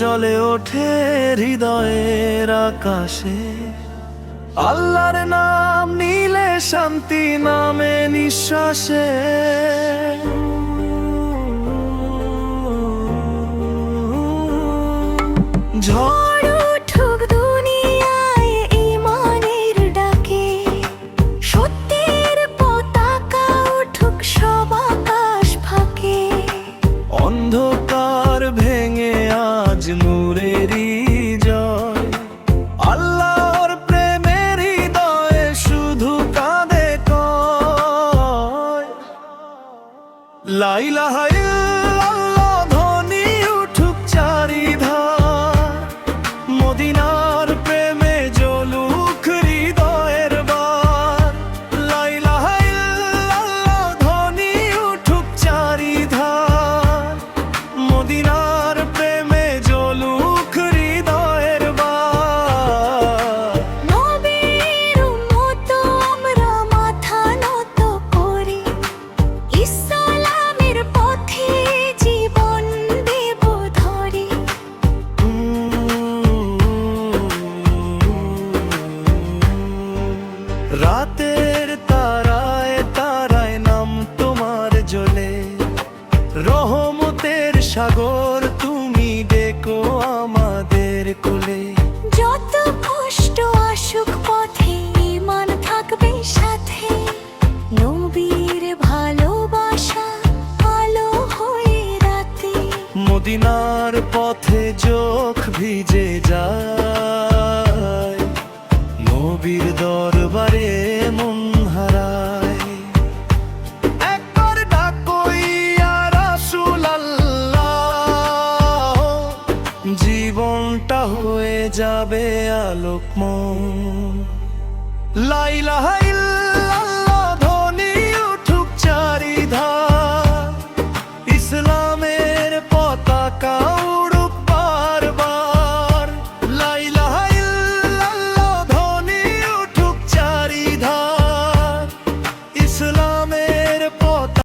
জ্বলে ওঠে হৃদয়ের আকাশে। আল্লাহর নাম নিলে শান্তি নামে নিঃশ্বাসে। ঝড় উঠুক দুনিয়ায় ঈমানের ডাকে, সত্যের পতাকা উঠুক সব আকাশ ফাঁকে। অন্ধকার ভেঙে আজ নূরেরই জয়, আল্লাহর প্রেমের হৃদয়ে শুধু কাঁদে কয় লা ইলাহা ইল্লাল্লাহ। ধ্বনি উঠুক চারিধার, মদিনার প্রেমে জ্বলুক হৃদয়ের বার। লা ইলাহা ইল্লাল্লাহ। ধ্বনি উঠুক চারিধার, মদিনার প্রেমে জ্বলুক হৃদয়ের বার। নবীর উম্মত আমরা মাথা নত করি, ইসলামের পথে জীবন দেব ধরি। রাতের তারায় তারায় নাম তোমার জ্বলে, রহমতের সাগর তুমি ডেকো আমাদের কোলে। যত কষ্ট আসুক পথে ঈমান থাকবে সাথে, নবীর ভালোবাসা আলো হয়ে রাতে। মদিনার পথে চোখ ভিজে যায়, নবীর দরবারে মন হারায়। একবার ডাকো ইয়া রাসূলাল্লাহ, জীবনটা হয়ে যাবে আলোকময়। লা ইলাহা ইল্লাল্লাহ।